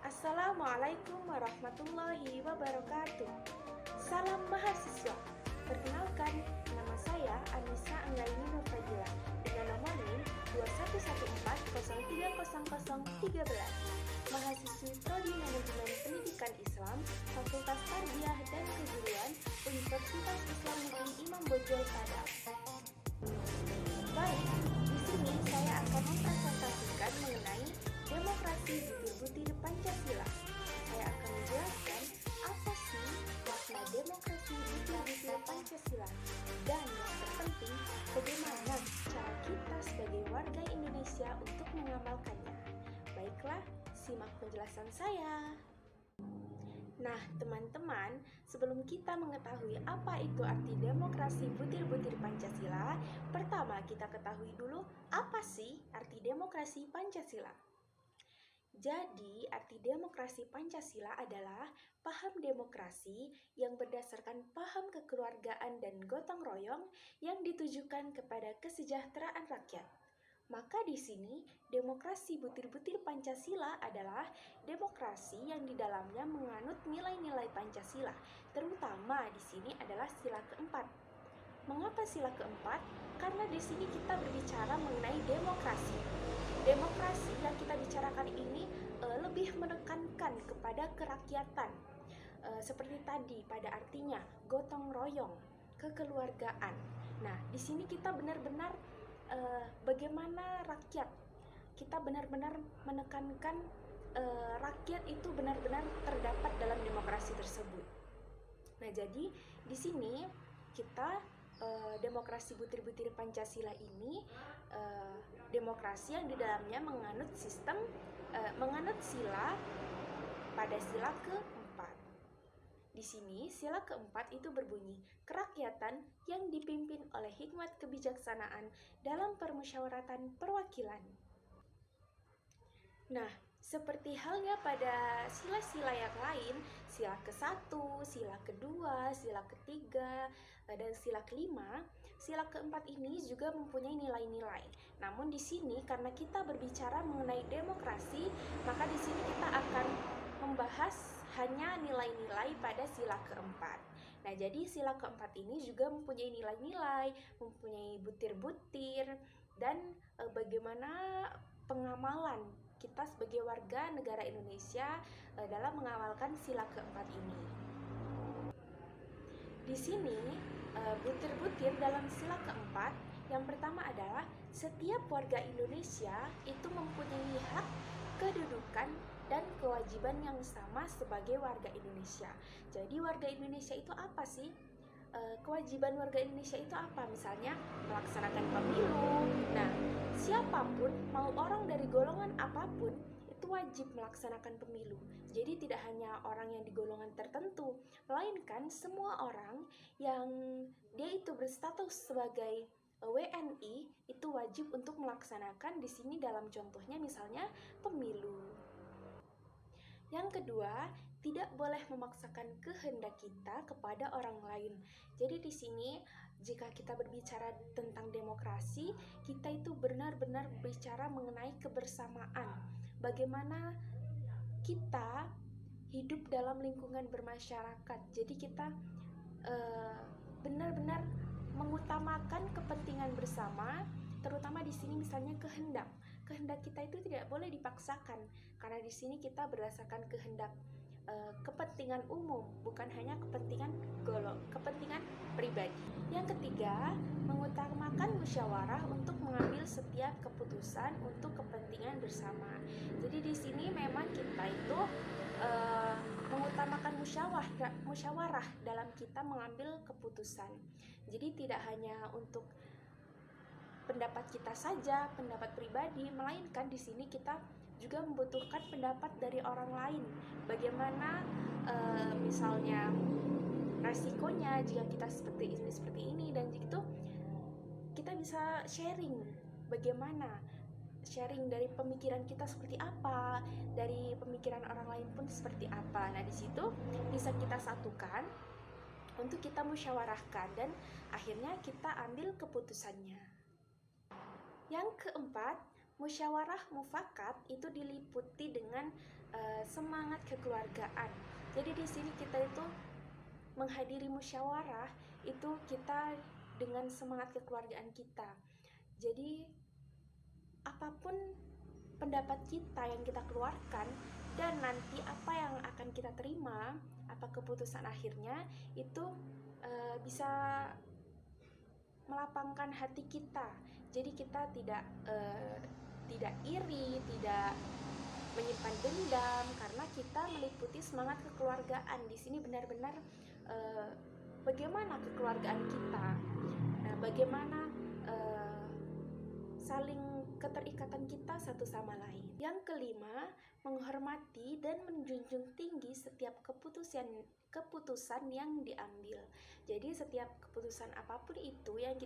Assalamualaikum warahmatullahi wabarakatuh. Salam mahasiswa. Perkenalkan, nama saya Anissa Anggaini Nurfadila dengan nomor NIM 2114030013. Mahasiswi Prodi Manajemen Pendidikan Islam, Fakultas Tarbiyah dan Keguruan, Universitas Islam Negeri Imam Bonjol Padang. Baik, di sini saya akan mempresentasikan mengenai demokrasi butir-butir Pancasila. Saya akan menjelaskan apa sih makna demokrasi butir-butir Pancasila dan yang terpenting bagaimana cara kita sebagai warga Indonesia untuk mengamalkannya. Baiklah, simak penjelasan saya. Nah, teman-teman, sebelum kita mengetahui apa itu arti demokrasi butir-butir Pancasila, pertama kita ketahui dulu apa sih arti demokrasi Pancasila. Jadi, arti demokrasi Pancasila adalah paham demokrasi yang berdasarkan paham kekeluargaan dan gotong royong yang ditujukan kepada kesejahteraan rakyat. Maka di sini, demokrasi butir-butir Pancasila adalah demokrasi yang di dalamnya menganut nilai-nilai Pancasila, terutama di sini adalah sila keempat. Mengapa sila keempat? Karena di sini kita berbicara mengenai demokrasi. Demokrasi yang kita bicarakan ini lebih menekankan kepada kerakyatan. Seperti tadi pada artinya gotong royong, kekeluargaan. Nah, di sini kita benar-benar bagaimana rakyat, kita benar-benar menekankan rakyat itu benar-benar terdapat dalam demokrasi tersebut. Nah, jadi di sini kita demokrasi butir-butir Pancasila ini demokrasi yang di dalamnya menganut sistem menganut sila pada sila keempat. Di sini sila keempat itu berbunyi kerakyatan yang dipimpin oleh hikmat kebijaksanaan dalam permusyawaratan perwakilan. Nah, seperti halnya pada sila-sila yang lain, sila ke-1, sila kedua, sila ketiga, dan sila kelima, sila keempat ini juga mempunyai nilai-nilai. Namun di sini karena kita berbicara mengenai demokrasi, maka di sini kita akan membahas hanya nilai-nilai pada sila keempat. Nah, jadi sila keempat ini juga mempunyai nilai-nilai, mempunyai butir-butir, dan bagaimana pengamalan kita sebagai warga negara Indonesia dalam mengamalkan sila keempat ini. Di sini butir-butir dalam sila keempat yang pertama adalah setiap warga Indonesia itu mempunyai hak, kedudukan, dan kewajiban yang sama sebagai warga Indonesia. Jadi warga Indonesia itu apa sih? Kewajiban warga Indonesia itu apa? Misalnya melaksanakan pemilu. Nah, siapapun, mau orang dari golongan apapun, itu wajib melaksanakan pemilu. Jadi tidak hanya orang yang di golongan tertentu, melainkan semua orang yang dia itu berstatus sebagai WNI itu wajib untuk melaksanakan di sini dalam contohnya misalnya pemilu. Yang kedua, tidak boleh memaksakan kehendak kita kepada orang lain. Jadi di sini jika kita berbicara tentang demokrasi, kita itu benar-benar berbicara mengenai kebersamaan. Bagaimana kita hidup dalam lingkungan bermasyarakat. Jadi kita benar-benar mengutamakan kepentingan bersama, terutama di sini misalnya kehendak. Kehendak kita itu tidak boleh dipaksakan karena di sini kita berdasarkan kehendak kepentingan umum, bukan hanya kepentingan pribadi. Yang ketiga, mengutamakan musyawarah untuk mengambil setiap keputusan untuk kepentingan bersama. Jadi di sini memang kita itu mengutamakan musyawarah dalam kita mengambil keputusan. Jadi tidak hanya untuk pendapat kita saja, pendapat pribadi, melainkan di sini kita juga membutuhkan pendapat dari orang lain. Bagaimana misalnya resikonya jika kita seperti ini dan gitu kita bisa sharing bagaimana sharing dari pemikiran kita seperti apa, dari pemikiran orang lain pun seperti apa. Nah, di situ bisa kita satukan untuk kita musyawarahkan dan akhirnya kita ambil keputusannya. Yang keempat, musyawarah mufakat itu diliputi dengan semangat kekeluargaan. Jadi di sini kita itu menghadiri musyawarah itu kita dengan semangat kekeluargaan kita. Jadi apapun pendapat kita yang kita keluarkan dan nanti apa yang akan kita terima, apa keputusan akhirnya itu bisa melapangkan hati kita. Jadi kita tidak iri, tidak menyimpan dendam karena kita meliputi semangat kekeluargaan. Di sini benar-benar bagaimana kekeluargaan kita, bagaimana saling keterikatan kita satu sama lain. Yang kelima, menghormati dan menjunjung tinggi setiap keputusan yang diambil. Jadi setiap keputusan apapun itu yang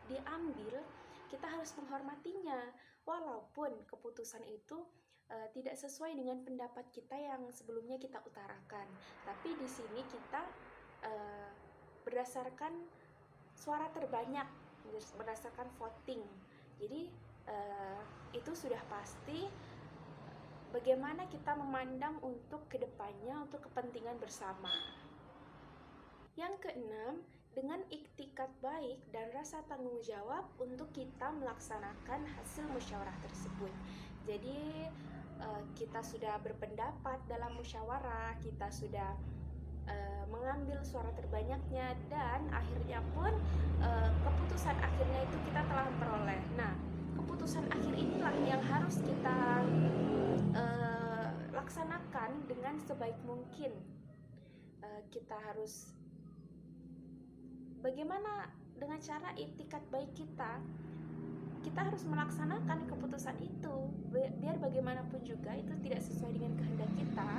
diambil, kita harus menghormatinya walaupun keputusan itu tidak sesuai dengan pendapat kita yang sebelumnya kita utarakan. Tapi di sini kita berdasarkan suara terbanyak, berdasarkan voting. Jadi itu sudah pasti bagaimana kita memandang untuk kedepannya, untuk kepentingan bersama. Yang keenam, dengan iktikat baik dan rasa tanggung jawab untuk kita melaksanakan hasil musyawarah tersebut. Jadi kita sudah berpendapat dalam musyawarah, kita sudah mengambil suara terbanyaknya, dan akhirnya pun keputusan akhirnya itu kita telah peroleh. Nah, keputusan akhir inilah yang harus kita laksanakan dengan sebaik mungkin. Kita harus bagaimana dengan cara iktikat baik kita harus melaksanakan keputusan itu, biar bagaimanapun juga itu tidak sesuai dengan kehendak kita,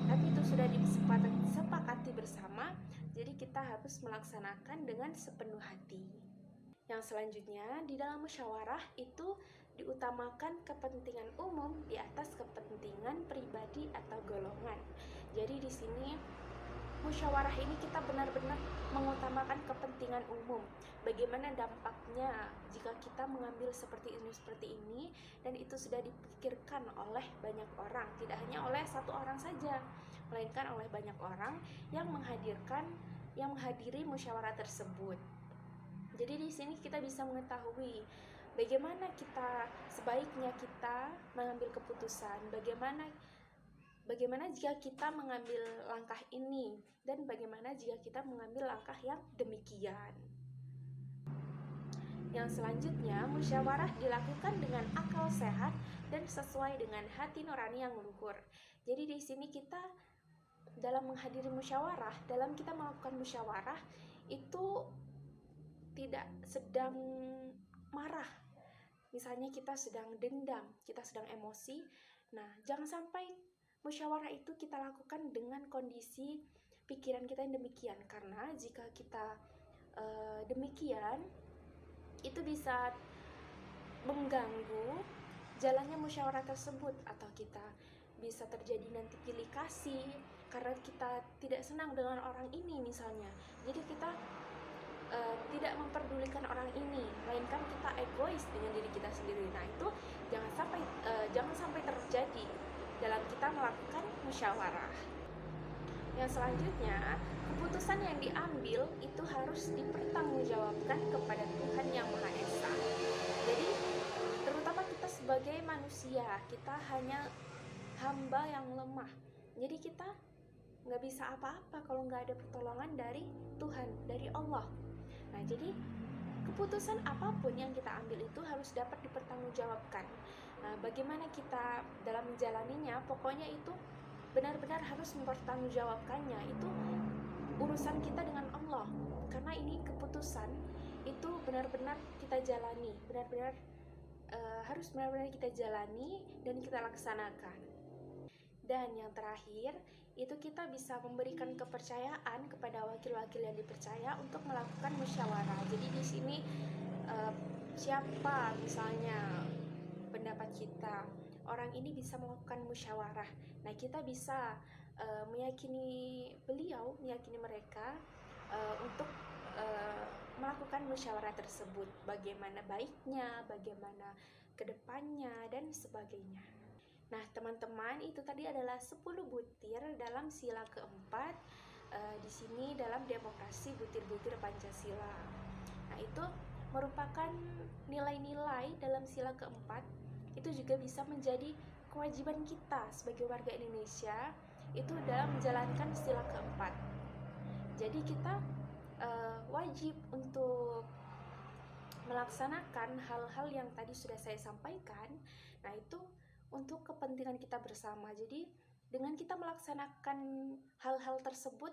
tapi itu sudah disepakati bersama, jadi kita harus melaksanakan dengan sepenuh hati. Yang selanjutnya, di dalam musyawarah itu diutamakan kepentingan umum di atas kepentingan pribadi atau golongan. Jadi di sini musyawarah ini kita benar-benar mengutamakan kepentingan umum. Bagaimana dampaknya jika kita mengambil seperti ini, dan itu sudah dipikirkan oleh banyak orang, tidak hanya oleh satu orang saja, melainkan oleh banyak orang yang menghadiri musyawarah tersebut. Jadi di sini kita bisa mengetahui bagaimana sebaiknya kita mengambil keputusan, bagaimana jika kita mengambil langkah ini, dan bagaimana jika kita mengambil langkah yang demikian. Yang selanjutnya, musyawarah dilakukan dengan akal sehat dan sesuai dengan hati nurani yang luhur. Jadi di sini kita dalam menghadiri musyawarah, dalam kita melakukan musyawarah itu tidak sedang marah. Misalnya kita sedang dendam, kita sedang emosi. Nah, jangan sampai musyawarah itu kita lakukan dengan kondisi pikiran kita yang demikian, karena jika kita demikian itu bisa mengganggu jalannya musyawarah tersebut, atau kita bisa terjadi nanti pilih kasih karena kita tidak senang dengan orang ini misalnya. Jadi kita tidak memperdulikan orang ini, melainkan kita egois dengan diri kita sendiri. Nah, itu jangan sampai terjadi dalam kita melakukan musyawarah. Yang selanjutnya, keputusan yang diambil itu harus dipertanggungjawabkan kepada Tuhan Yang Maha Esa. Jadi, terutama kita sebagai manusia, kita hanya hamba yang lemah. Jadi kita nggak bisa apa-apa kalau nggak ada pertolongan dari Tuhan, dari Allah. Nah, jadi keputusan apapun yang kita ambil itu harus dapat dipertanggungjawabkan. Nah, bagaimana kita dalam menjalaninya, pokoknya itu benar-benar harus mempertanggungjawabkannya. Itu urusan kita dengan Allah, karena ini keputusan itu benar-benar kita jalani, harus benar-benar kita jalani dan kita laksanakan. Dan yang terakhir, itu kita bisa memberikan kepercayaan kepada wakil-wakil yang dipercaya untuk melakukan musyawarah. Jadi di sini siapa misalnya pendapat kita, orang ini bisa melakukan musyawarah. Nah, kita bisa meyakini mereka untuk melakukan musyawarah tersebut. Bagaimana baiknya, bagaimana kedepannya, dan sebagainya. Nah, teman-teman, itu tadi adalah 10 butir dalam sila keempat, di sini dalam demokrasi butir-butir Pancasila. Nah, itu merupakan nilai-nilai dalam sila keempat, itu juga bisa menjadi kewajiban kita sebagai warga Indonesia itu dalam menjalankan sila keempat. Jadi kita wajib untuk melaksanakan hal-hal yang tadi sudah saya sampaikan. Nah, itu untuk kepentingan kita bersama. Jadi dengan kita melaksanakan hal-hal tersebut,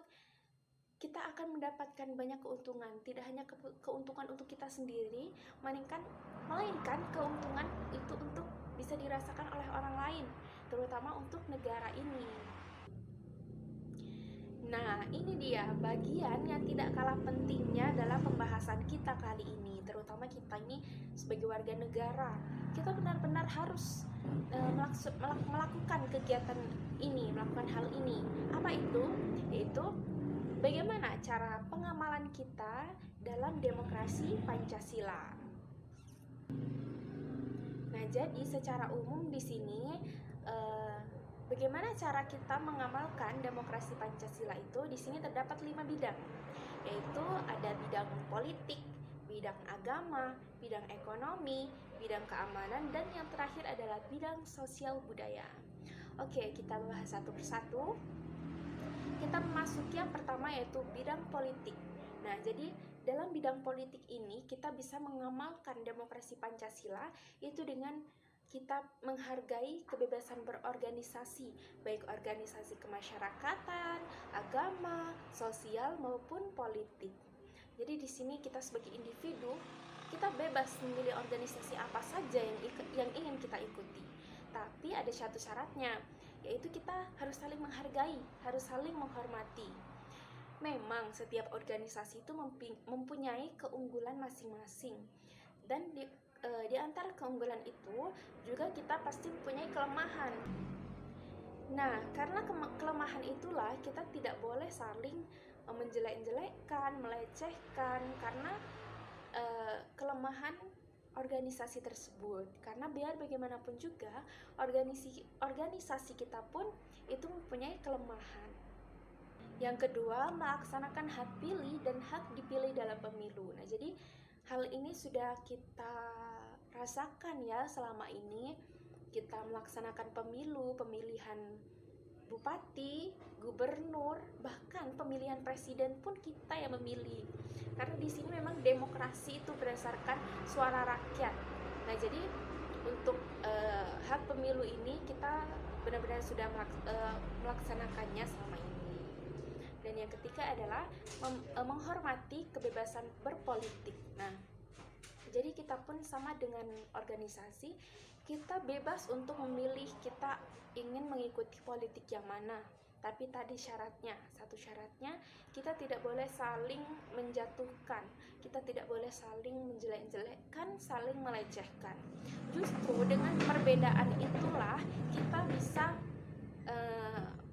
kita akan mendapatkan banyak keuntungan. Tidak hanya keuntungan untuk kita sendiri, melainkan keuntungan itu untuk bisa dirasakan oleh orang lain, terutama untuk negara ini. Nah, ini dia bagian yang tidak kalah pentingnya dalam pembahasan kita kali ini, terutama kita ini sebagai warga negara. Kita benar-benar harus melakukan kegiatan ini, melakukan hal ini. Apa itu? Yaitu bagaimana cara pengamalan kita dalam demokrasi Pancasila. Nah, jadi secara umum di sini bagaimana cara kita mengamalkan demokrasi Pancasila itu di sini terdapat 5 bidang, yaitu ada bidang politik, bidang agama, bidang ekonomi, bidang keamanan, dan yang terakhir adalah bidang sosial budaya. Oke, kita bahas satu persatu. Kita memasuki yang pertama yaitu bidang politik. Nah, jadi dalam bidang politik ini kita bisa mengamalkan demokrasi Pancasila itu dengan kita menghargai kebebasan berorganisasi, baik organisasi kemasyarakatan, agama, sosial maupun politik. Jadi di sini kita sebagai individu, kita bebas memilih organisasi apa saja yang ingin kita ikuti. Tapi ada satu syaratnya, yaitu kita harus saling menghargai, harus saling menghormati. Memang setiap organisasi itu mempunyai keunggulan masing-masing, dan di antara keunggulan itu juga kita pasti mempunyai kelemahan. Nah, karena kelemahan itulah kita tidak boleh saling menjelek-jelekkan, melecehkan karena kelemahan organisasi tersebut. Karena biar bagaimanapun juga organisasi kita pun itu mempunyai kelemahan. Yang kedua, melaksanakan hak pilih dan hak dipilih dalam pemilu. Nah, jadi hal ini sudah kita rasakan ya selama ini. Kita melaksanakan pemilu, pemilihan bupati, gubernur, bahkan pemilihan presiden pun kita yang memilih. Karena di sini memang demokrasi itu berdasarkan suara rakyat. Nah, jadi untuk hak pemilu ini kita benar-benar sudah melaksanakannya selama ini. Dan yang ketiga adalah menghormati kebebasan berpolitik. Nah, jadi kita pun sama dengan organisasi, kita bebas untuk memilih kita ingin mengikuti politik yang mana. Tapi tadi satu syaratnya, kita tidak boleh saling menjatuhkan, kita tidak boleh saling menjelek-jelekkan, saling melecehkan. Justru dengan perbedaan itulah kita bisa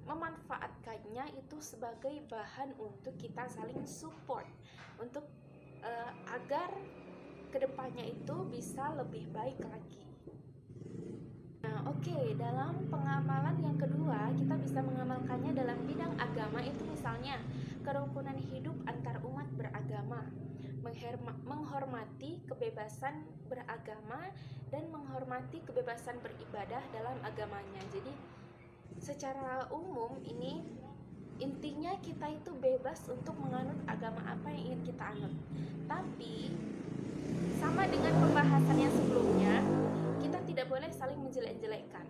memanfaatkannya itu sebagai bahan untuk kita saling support, untuk agar kedepannya itu bisa lebih baik lagi. Nah, oke, dalam pengamalan yang kedua, kita bisa mengamalkannya dalam bidang agama itu misalnya kerukunan hidup antar umat beragama, menghormati kebebasan beragama dan menghormati kebebasan beribadah dalam agamanya. Jadi secara umum ini intinya kita itu bebas untuk menganut agama apa yang ingin kita anut. Tapi sama dengan pembahasan yang sebelumnya, kita tidak boleh saling menjelek-jelekkan.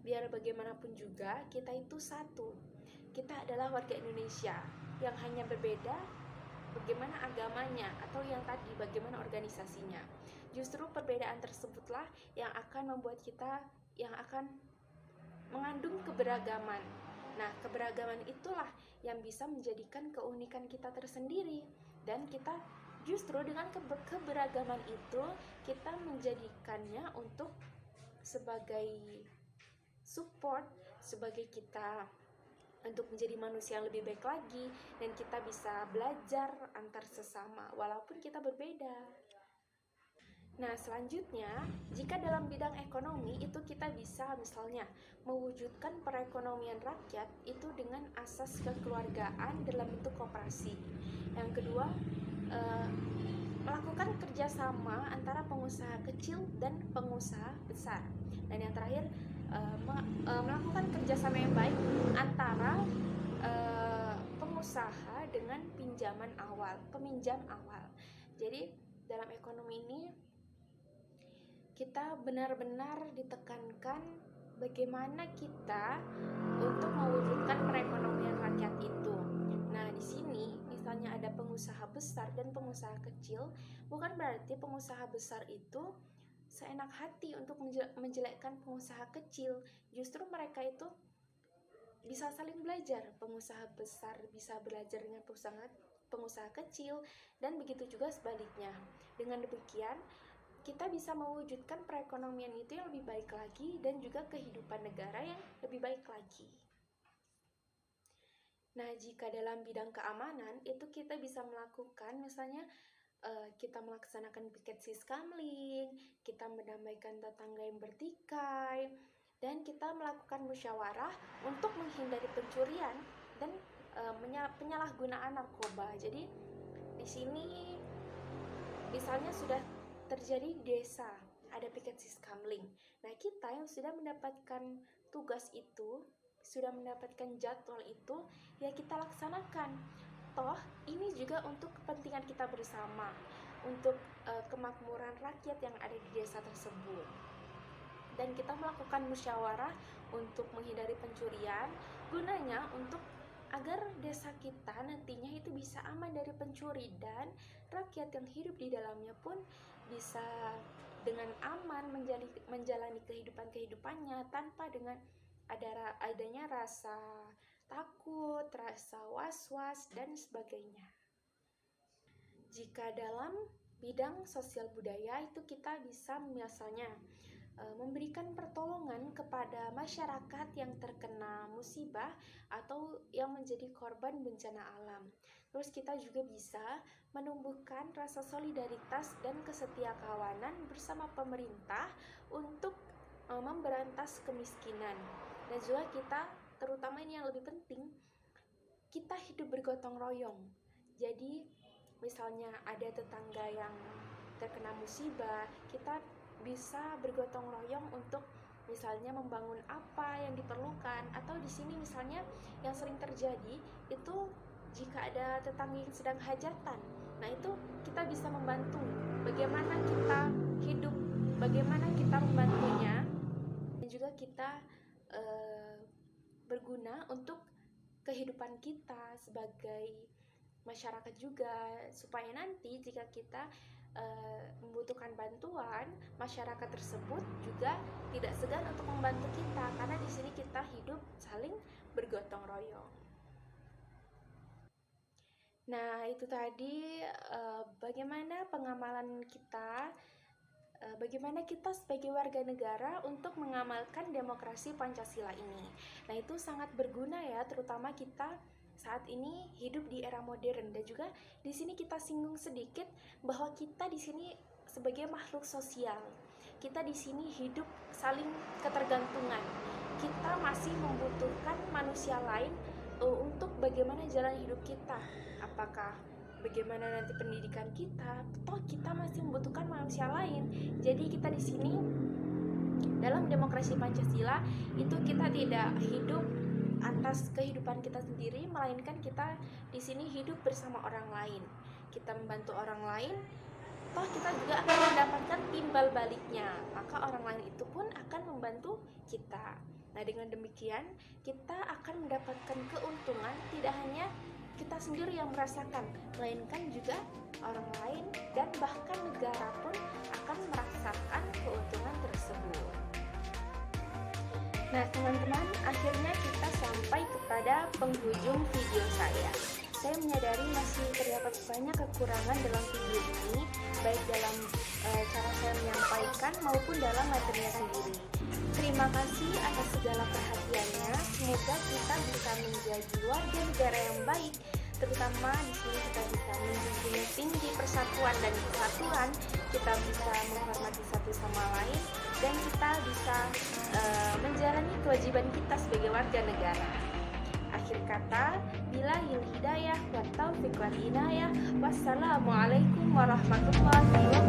Biar bagaimanapun juga kita itu satu. Kita adalah warga Indonesia yang hanya berbeda bagaimana agamanya atau yang tadi bagaimana organisasinya. Justru perbedaan tersebutlah yang akan membuat kita yang akan mengandung keberagaman. Nah, keberagaman itulah yang bisa menjadikan keunikan kita tersendiri. Dan kita justru dengan keberagaman itu, kita menjadikannya untuk sebagai support, sebagai kita untuk menjadi manusia yang lebih baik lagi. Dan kita bisa belajar antar sesama, walaupun kita berbeda. Nah, selanjutnya, jika dalam bidang ekonomi itu kita bisa misalnya mewujudkan perekonomian rakyat itu dengan asas kekeluargaan dalam bentuk koperasi. Yang kedua, melakukan kerjasama antara pengusaha kecil dan pengusaha besar. Dan yang terakhir, melakukan kerjasama yang baik antara pengusaha dengan peminjam awal. Jadi dalam ekonomi ini kita benar-benar ditekankan bagaimana kita untuk mewujudkan perekonomian rakyat itu. Nah, di sini misalnya ada pengusaha besar dan pengusaha kecil, bukan berarti pengusaha besar itu seenak hati untuk menjelekkan pengusaha kecil. Justru mereka itu bisa saling belajar. Pengusaha besar bisa belajar dengan pengusaha kecil, dan begitu juga sebaliknya. Dengan demikian, kita bisa mewujudkan perekonomian itu yang lebih baik lagi dan juga kehidupan negara yang lebih baik lagi. Nah, jika dalam bidang keamanan itu kita bisa melakukan misalnya kita melaksanakan piket siskamling, kita mendamaikan tetangga yang bertikai, dan kita melakukan musyawarah untuk menghindari pencurian dan penyalahgunaan narkoba. Jadi di sini misalnya sudah terjadi di desa, ada piket siskamling. Nah, kita yang sudah mendapatkan tugas itu, sudah mendapatkan jadwal itu, ya kita laksanakan. Toh, ini juga untuk kepentingan kita bersama, untuk kemakmuran rakyat yang ada di desa tersebut. Dan kita melakukan musyawarah untuk menghindari pencurian, gunanya untuk agar desa kita nantinya itu bisa aman dari pencuri dan rakyat yang hidup di dalamnya pun bisa dengan aman menjalani kehidupannya tanpa dengan adanya rasa takut, rasa was-was, dan sebagainya. Jika dalam bidang sosial budaya itu kita bisa misalnya memberikan pertolongan kepada masyarakat yang terkena musibah atau yang menjadi korban bencana alam. Terus kita juga bisa menumbuhkan rasa solidaritas dan kesetiakawanan bersama pemerintah untuk memberantas kemiskinan. Dan juga kita, terutama ini yang lebih penting, kita hidup bergotong royong. Jadi misalnya ada tetangga yang terkena musibah, kita bisa bergotong royong untuk misalnya membangun apa yang diperlukan. Atau di sini misalnya yang sering terjadi itu jika ada tetangga yang sedang hajatan, nah itu kita bisa membantu. Bagaimana kita hidup, bagaimana kita membantunya, dan juga kita berguna untuk kehidupan kita sebagai masyarakat juga, supaya nanti jika kita membutuhkan bantuan, masyarakat tersebut juga tidak segan untuk membantu kita, karena di sini kita hidup saling bergotong royong. Nah, itu tadi bagaimana pengamalan kita, bagaimana kita sebagai warga negara untuk mengamalkan demokrasi Pancasila ini. Nah, itu sangat berguna ya, terutama kita saat ini hidup di era modern. Dan juga di sini kita singgung sedikit bahwa kita di sini sebagai makhluk sosial. Kita di sini hidup saling ketergantungan. Kita masih membutuhkan manusia lain untuk bagaimana jalan hidup kita. Apakah bagaimana nanti pendidikan kita? Toh kita masih membutuhkan manusia lain. Jadi kita di sini dalam demokrasi Pancasila itu kita tidak hidup atas kehidupan kita sendiri, melainkan kita di sini hidup bersama orang lain. Kita membantu orang lain, toh kita juga akan mendapatkan timbal baliknya. Maka orang lain itu pun akan membantu kita. Nah, dengan demikian kita akan mendapatkan keuntungan, tidak hanya kita sendiri yang merasakan, melainkan juga orang lain dan bahkan negara pun akan merasakan keuntungan tersebut. Nah, teman-teman, akhirnya kita sampai kepada penghujung video saya. Saya menyadari masih terdapat banyak kekurangan dalam video ini, baik dalam cara saya menyampaikan maupun dalam materinya sendiri. Terima kasih atas segala perhatiannya. Semoga kita bisa menjadi warga negara yang baik terutama di sini kita bisa menjunjung tinggi persatuan dan kesatuan, kita bisa menghormati satu sama lain, dan kita bisa menjalani kewajiban kita sebagai warga negara. Akhir kata, billahil hidayah wa taufiq wal inayah. Wassalamualaikum warahmatullahi wabarakatuh.